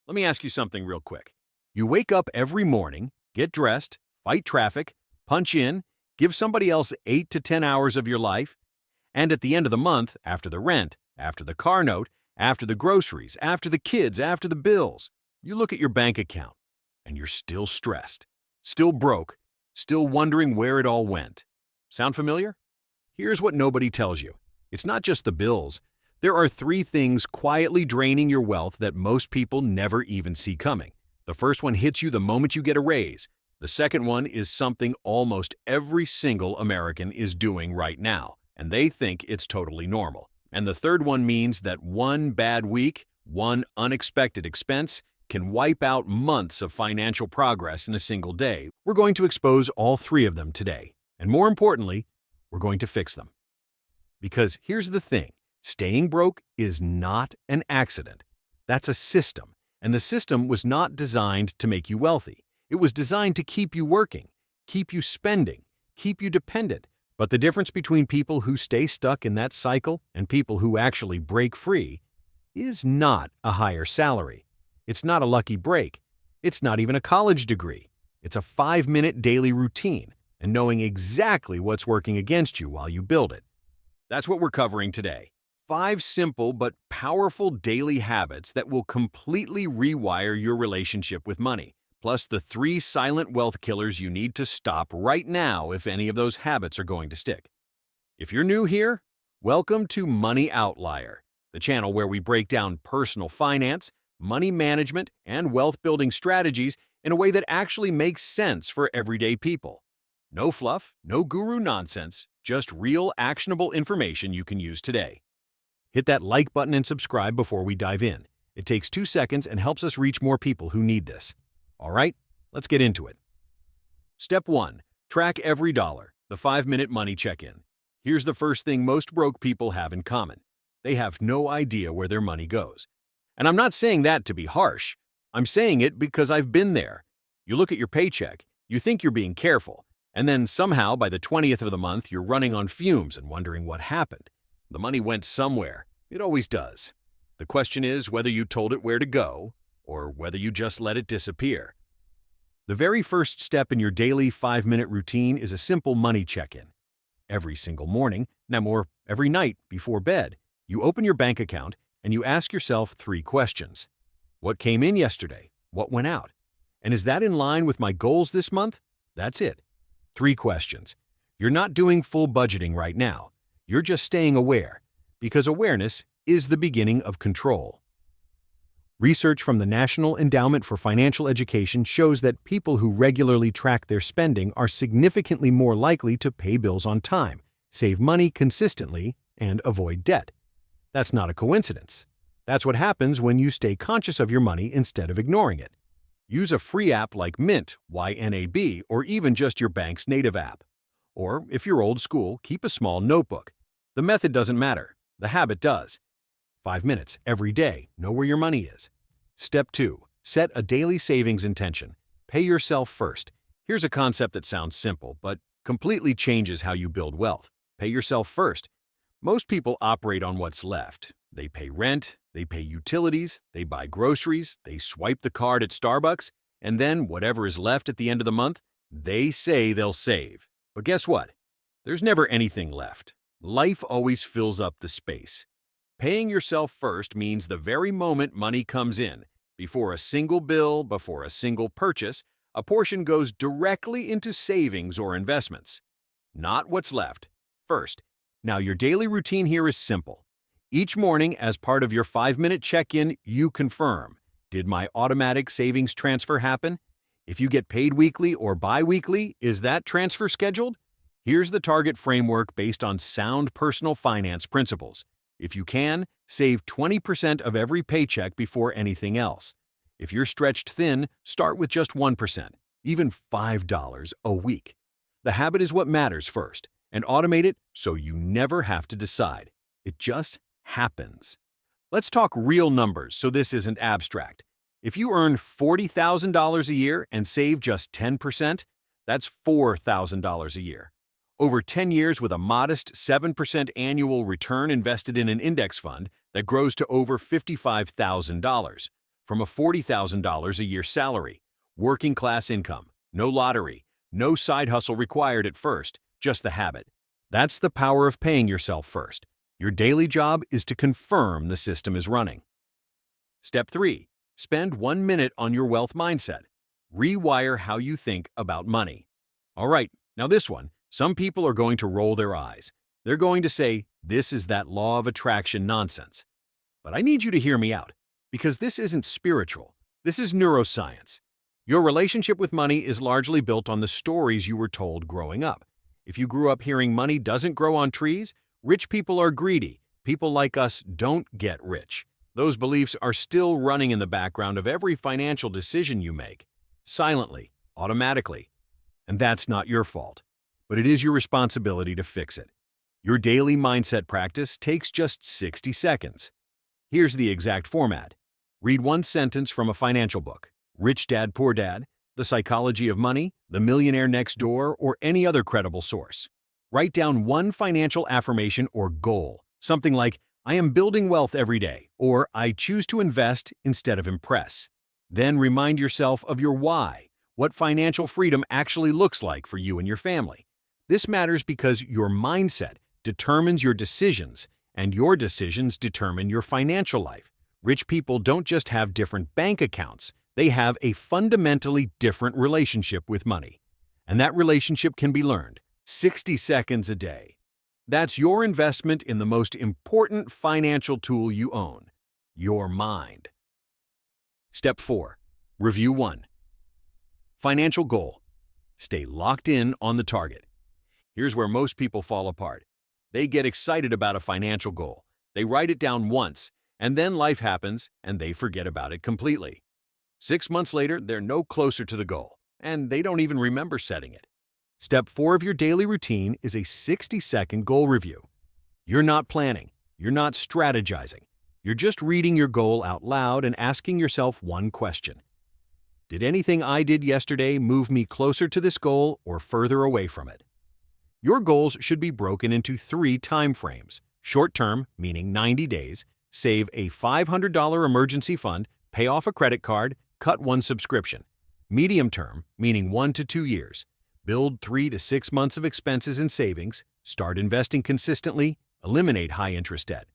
Let me ask you something real quick. You wake up every morning, get dressed, fight traffic, punch in, give somebody else 8 to 10 hours of your life, and at the end of the month, after the rent, after the car note, after the groceries, after the kids, after the bills, you look at your bank account and you're still stressed, still broke, still wondering where it all went. Sound familiar? Here's what nobody tells you. It's not just the bills. There are three things quietly draining your wealth that most people never even see coming. The first one hits you the moment you get a raise. The second one is something almost every single American is doing right now, and they think it's totally normal. And the third one means that one bad week, one unexpected expense, can wipe out months of financial progress in a single day. We're going to expose all three of them today. And more importantly, we're going to fix them. Because here's the thing, staying broke is not an accident. That's a system, and the system was not designed to make you wealthy. It was designed to keep you working, keep you spending, keep you dependent. But the difference between people who stay stuck in that cycle and people who actually break free is not a higher salary. It's not a lucky break. It's not even a college degree. It's a 5-minute daily routine and knowing exactly what's working against you while you build it. That's what we're covering today. 5 simple but powerful daily habits that will completely rewire your relationship with money, plus the 3 silent wealth killers you need to stop right now if any of those habits are going to stick. If you're new here, welcome to Money Outlier, the channel where we break down personal finance, money management, and wealth-building strategies in a way that actually makes sense for everyday people. No fluff, no guru nonsense, just real actionable information you can use today. Hit that like button and subscribe before we dive in. It takes 2 seconds and helps us reach more people who need this. All right, let's get into it. Step 1. Track every dollar, the 5-minute money check-in. Here's the first thing most broke people have in common. They have no idea where their money goes. And I'm not saying that to be harsh. I'm saying it because I've been there. You look at your paycheck, you think you're being careful, and then somehow by the 20th of the month you're running on fumes and wondering what happened. The money went somewhere. It always does. The question is whether you told it where to go or whether you just let it disappear. The very first step in your daily 5-minute routine is a simple money check-in. Every single morning, or every night before bed, you open your bank account and you ask yourself 3 questions. What came in yesterday? What went out? And is that in line with my goals this month? That's it. 3 questions. You're not doing full budgeting right now. You're just staying aware, because awareness is the beginning of control. Research from the National Endowment for Financial Education shows that people who regularly track their spending are significantly more likely to pay bills on time, save money consistently, and avoid debt. That's not a coincidence. That's what happens when you stay conscious of your money instead of ignoring it. Use a free app like Mint, YNAB, or even just your bank's native app. Or, if you're old school, keep a small notebook. The method doesn't matter. The habit does. 5 minutes every day. Know where your money is. Step 2. Set a daily savings intention. Pay yourself first. Here's a concept that sounds simple, but completely changes how you build wealth. Pay yourself first. Most people operate on what's left. They pay rent, they pay utilities, they buy groceries, they swipe the card at Starbucks, and then whatever is left at the end of the month, they say they'll save. But guess what? There's never anything left. Life always fills up the space. Paying yourself first means the very moment money comes in, before a single bill, before a single purchase, a portion goes directly into savings or investments. Not what's left. First. Now, your daily routine here is simple. Each morning, as part of your 5-minute check-in, you confirm, did my automatic savings transfer happen? If you get paid weekly or bi-weekly, is that transfer scheduled? Here's the target framework based on sound personal finance principles. If you can, save 20% of every paycheck before anything else. If you're stretched thin, start with just 1%, even $5 a week. The habit is what matters first, and automate it so you never have to decide. It just happens. Let's talk real numbers so this isn't abstract. If you earn $40,000 a year and save just 10%, that's $4,000 a year. Over 10 years with a modest 7% annual return invested in an index fund that grows to over $55,000. from a $40,000 a year salary, working class income, no lottery, no side hustle required at first, just the habit. That's the power of paying yourself first. Your daily job is to confirm the system is running. Step 3. Spend 1 minute on your wealth mindset. Rewire how you think about money. All right, now this one, some people are going to roll their eyes. They're going to say, this is that law of attraction nonsense. But I need you to hear me out, because this isn't spiritual. This is neuroscience. Your relationship with money is largely built on the stories you were told growing up. If you grew up hearing money doesn't grow on trees, rich people are greedy, people like us don't get rich. Those beliefs are still running in the background of every financial decision you make, silently, automatically. And that's not your fault, but it is your responsibility to fix it. Your daily mindset practice takes just 60 seconds. Here's the exact format. Read one sentence from a financial book, Rich Dad, Poor Dad, The Psychology of Money, The Millionaire Next Door, or any other credible source. Write down one financial affirmation or goal, something like, I am building wealth every day, or I choose to invest instead of impress. Then remind yourself of your why, what financial freedom actually looks like for you and your family. This matters because your mindset determines your decisions, and your decisions determine your financial life. Rich people don't just have different bank accounts, they have a fundamentally different relationship with money. And that relationship can be learned. 60 seconds a day. That's your investment in the most important financial tool you own, your mind. Step 4. Review 1. Financial goal. Stay locked in on the target. Here's where most people fall apart. They get excited about a financial goal. They write it down once, and then life happens, and they forget about it completely. 6 months later, they're no closer to the goal, and they don't even remember setting it. Step 4 of your daily routine is a 60-second goal review. You're not planning. You're not strategizing. You're just reading your goal out loud and asking yourself one question. Did anything I did yesterday move me closer to this goal or further away from it? Your goals should be broken into 3 time frames. Short-term, meaning 90 days, save a $500 emergency fund, pay off a credit card, cut one subscription. Medium-term, meaning 1 to 2 years, build 3 to 6 months of expenses and savings, start investing consistently, eliminate high-interest debt.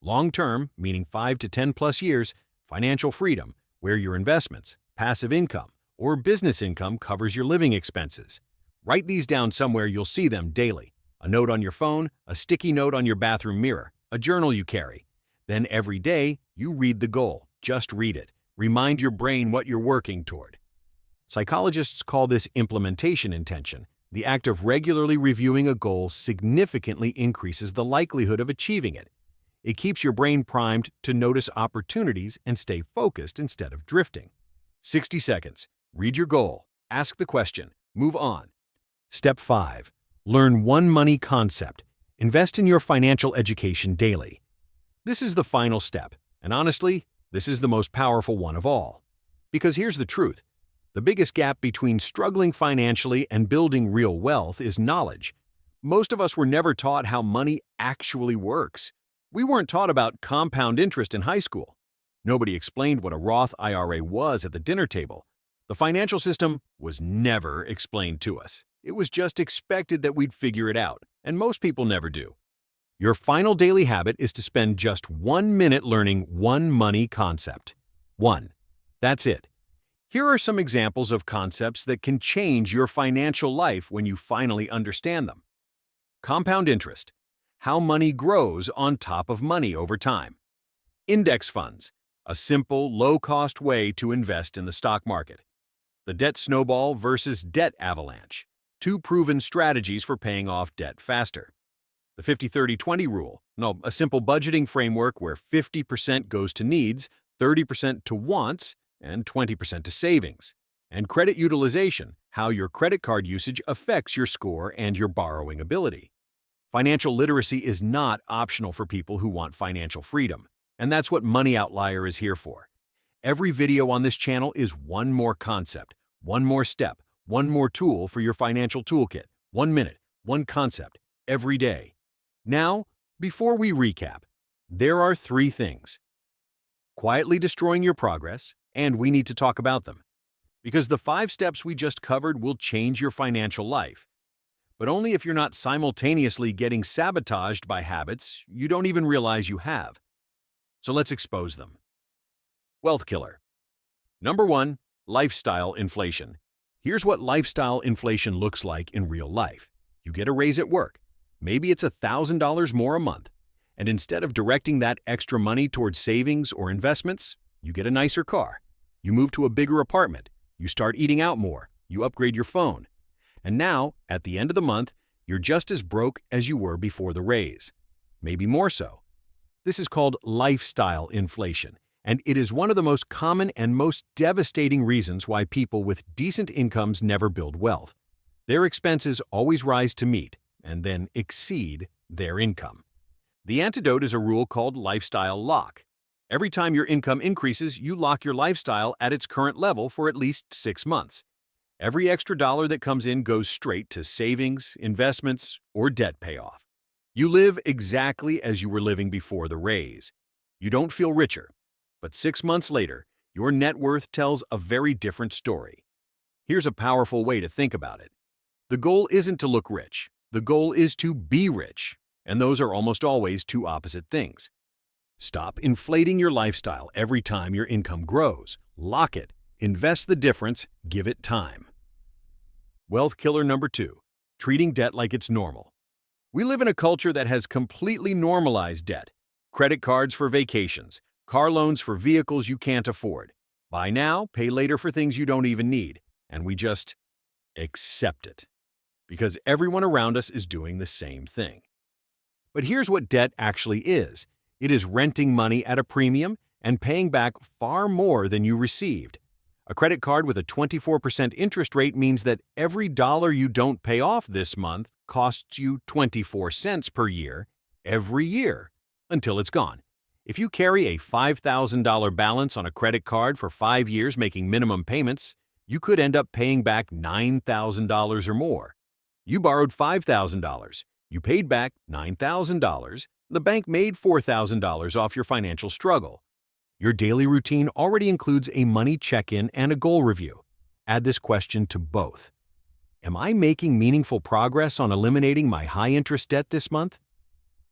Long-term, meaning 5 to 10 plus years, financial freedom, where your investments, passive income, or business income covers your living expenses. Write these down somewhere you'll see them daily. A note on your phone, a sticky note on your bathroom mirror, a journal you carry. Then every day, you read the goal. Just read it. Remind your brain what you're working toward. Psychologists call this implementation intention. The act of regularly reviewing a goal significantly increases the likelihood of achieving it. It keeps your brain primed to notice opportunities and stay focused instead of drifting. 60 seconds. Read your goal. Ask the question. Move on. Step 5. Learn one money concept. Invest in your financial education daily. This is the final step, and honestly, this is the most powerful one of all. Because here's the truth. The biggest gap between struggling financially and building real wealth is knowledge. Most of us were never taught how money actually works. We weren't taught about compound interest in high school. Nobody explained what a Roth IRA was at the dinner table. The financial system was never explained to us. It was just expected that we'd figure it out, and most people never do. Your final daily habit is to spend just 1 minute learning one money concept. 1. That's it. Here are some examples of concepts that can change your financial life when you finally understand them. Compound interest. How money grows on top of money over time. Index funds. A simple, low-cost way to invest in the stock market. The debt snowball versus debt avalanche. 2 proven strategies for paying off debt faster. The 50-30-20 rule. A simple budgeting framework where 50% goes to needs, 30% to wants, and 20% to savings. And credit utilization. How your credit card usage affects your score and your borrowing ability. Financial literacy is not optional for people who want financial freedom. And that's what Money Outlier is here for. Every video on this channel is one more concept, one more step, one more tool for your financial toolkit. 1 minute, one concept, every day. Now, before we recap, there are 3 things. Quietly destroying your progress, and we need to talk about them. Because the 5 steps we just covered will change your financial life. But only if you're not simultaneously getting sabotaged by habits you don't even realize you have. So let's expose them. Wealth killer. Number 1, lifestyle inflation. Here's what lifestyle inflation looks like in real life. You get a raise at work. Maybe it's $1,000 more a month. And instead of directing that extra money towards savings or investments, you get a nicer car. You move to a bigger apartment. You start eating out more. You upgrade your phone. And now, at the end of the month, you're just as broke as you were before the raise. Maybe more so. This is called lifestyle inflation, and it is one of the most common and most devastating reasons why people with decent incomes never build wealth. Their expenses always rise to meet, and then exceed, their income. The antidote is a rule called lifestyle lock. Every time your income increases, you lock your lifestyle at its current level for at least 6 months. Every extra dollar that comes in goes straight to savings, investments, or debt payoff. You live exactly as you were living before the raise. You don't feel richer, but 6 months later, your net worth tells a very different story. Here's a powerful way to think about it. The goal isn't to look rich. The goal is to be rich, and those are almost always two opposite things. Stop inflating your lifestyle every time your income grows. Lock it. Invest the difference. Give it time. Wealth killer number 2, treating debt like it's normal. We live in a culture that has completely normalized debt. Credit cards for vacations, car loans for vehicles you can't afford. Buy now, pay later for things you don't even need. And we just accept it. Because everyone around us is doing the same thing. But here's what debt actually is. It is renting money at a premium and paying back far more than you received. A credit card with a 24% interest rate means that every dollar you don't pay off this month costs you 24 cents per year, every year, until it's gone. If you carry a $5,000 balance on a credit card for 5 years making minimum payments, you could end up paying back $9,000 or more. You borrowed $5,000. You paid back $9,000. The bank made $4,000 off your financial struggle. Your daily routine already includes a money check-in and a goal review. Add this question to both. Am I making meaningful progress on eliminating my high-interest debt this month?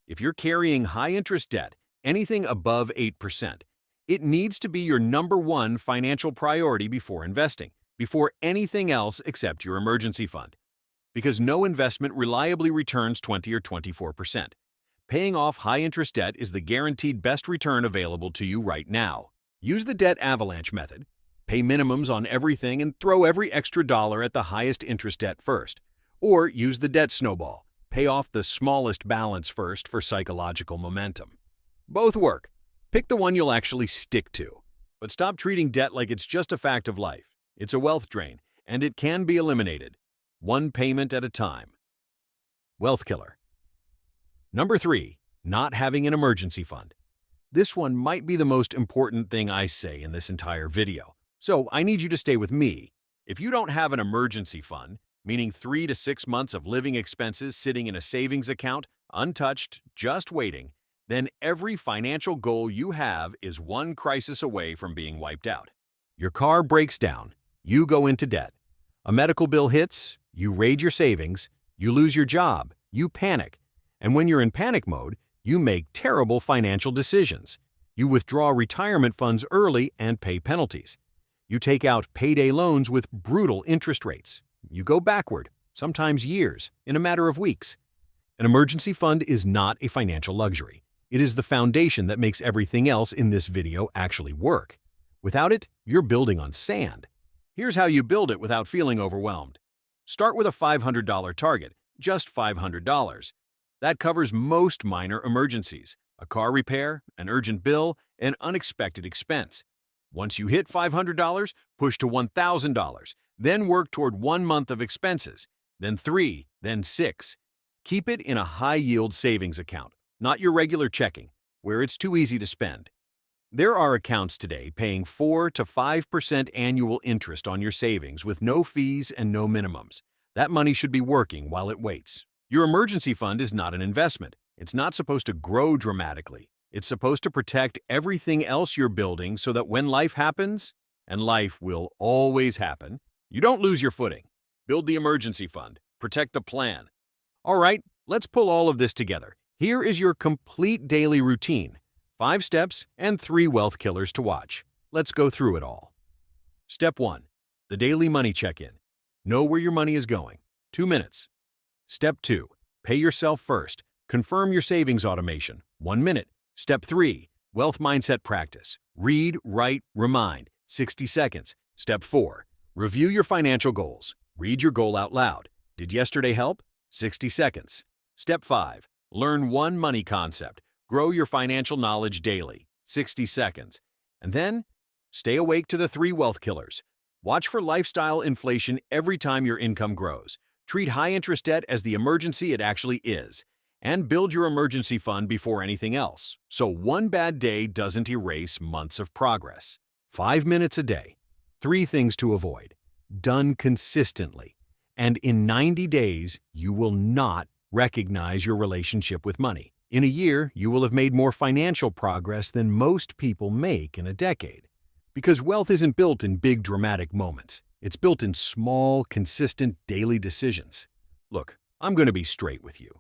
If you're carrying high-interest debt, anything above 8%, it needs to be your number 1 financial priority before investing, before anything else except your emergency fund. Because no investment reliably returns 20 or 24%. Paying off high-interest debt is the guaranteed best return available to you right now. Use the debt avalanche method. Pay minimums on everything and throw every extra dollar at the highest interest debt first. Or use the debt snowball. Pay off the smallest balance first for psychological momentum. Both work. Pick the one you'll actually stick to. But stop treating debt like it's just a fact of life. It's a wealth drain, and it can be eliminated. One payment at a time. Wealth killer. Number 3, not having an emergency fund. This one might be the most important thing I say in this entire video, so I need you to stay with me. If you don't have an emergency fund, meaning 3 to 6 months of living expenses sitting in a savings account, untouched, just waiting, then every financial goal you have is one crisis away from being wiped out. Your car breaks down, you go into debt. A medical bill hits, you raid your savings, you lose your job, you panic. And when you're in panic mode, you make terrible financial decisions. You withdraw retirement funds early and pay penalties. You take out payday loans with brutal interest rates. You go backward, sometimes years, in a matter of weeks. An emergency fund is not a financial luxury. It is the foundation that makes everything else in this video actually work. Without it, you're building on sand. Here's how you build it without feeling overwhelmed. Start with a $500 target, just $500. That covers most minor emergencies, a car repair, an urgent bill, an unexpected expense. Once you hit $500, push to $1,000, then work toward 1 month of expenses, then 3, then 6. Keep it in a high-yield savings account, not your regular checking, where it's too easy to spend. There are accounts today paying 4 to 5% annual interest on your savings with no fees and no minimums. That money should be working while it waits. Your emergency fund is not an investment. It's not supposed to grow dramatically. It's supposed to protect everything else you're building so that when life happens, and life will always happen, you don't lose your footing. Build the emergency fund. Protect the plan. All right, let's pull all of this together. Here is your complete daily routine. 5 steps and 3 wealth killers to watch. Let's go through it all. Step 1. The daily money check-in. Know where your money is going. 2 minutes. Step 2. Pay yourself first. Confirm your savings automation. 1 minute. Step 3. Wealth mindset practice. Read, write, remind. 60 seconds. Step 4. Review your financial goals. Read your goal out loud. Did yesterday help? 60 seconds. Step 5. Learn one money concept. Grow your financial knowledge daily. 60 seconds. And then, stay awake to the 3 wealth killers. Watch for lifestyle inflation every time your income grows. Treat high-interest debt as the emergency it actually is. And build your emergency fund before anything else, so one bad day doesn't erase months of progress. 5 minutes a day. 3 things to avoid. Done consistently. And in 90 days, you will not recognize your relationship with money. In a year, you will have made more financial progress than most people make in a decade. Because wealth isn't built in big dramatic moments. It's built in small, consistent daily decisions. Look, I'm going to be straight with you.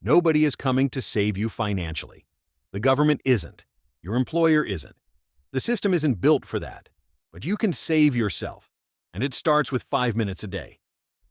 Nobody is coming to save you financially. The government isn't. Your employer isn't. The system isn't built for that. But you can save yourself. And it starts with 5 minutes a day.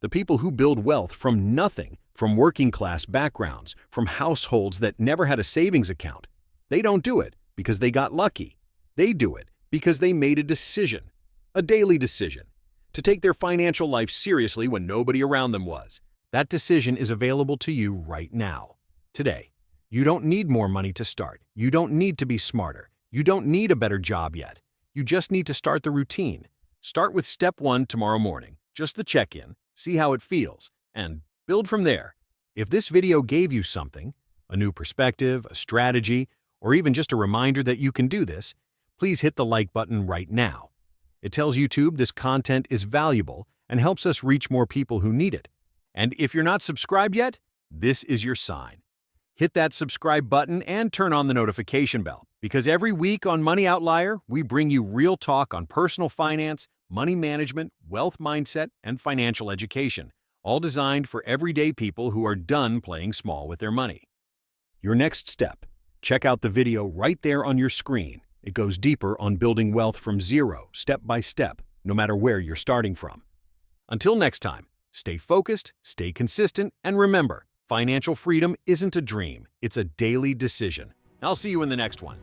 The people who build wealth from nothing, from working class backgrounds, from households that never had a savings account, they don't do it because they got lucky. They do it because they made a decision, a daily decision, to take their financial life seriously when nobody around them was. That decision is available to you right now, today. You don't need more money to start. You don't need to be smarter. You don't need a better job yet. You just need to start the routine. Start with step 1 tomorrow morning, just the check-in, see how it feels, and build from there. If this video gave you something, a new perspective, a strategy, or even just a reminder that you can do this, please hit the like button right now. It tells YouTube this content is valuable and helps us reach more people who need it. And if you're not subscribed yet, this is your sign. Hit that subscribe button and turn on the notification bell, because every week on Money Outlier, we bring you real talk on personal finance, money management, wealth mindset, and financial education, all designed for everyday people who are done playing small with their money. Your next step. Check out the video right there on your screen. It goes deeper on building wealth from zero, step by step, no matter where you're starting from. Until next time, stay focused, stay consistent, and remember, financial freedom isn't a dream, it's a daily decision. I'll see you in the next one.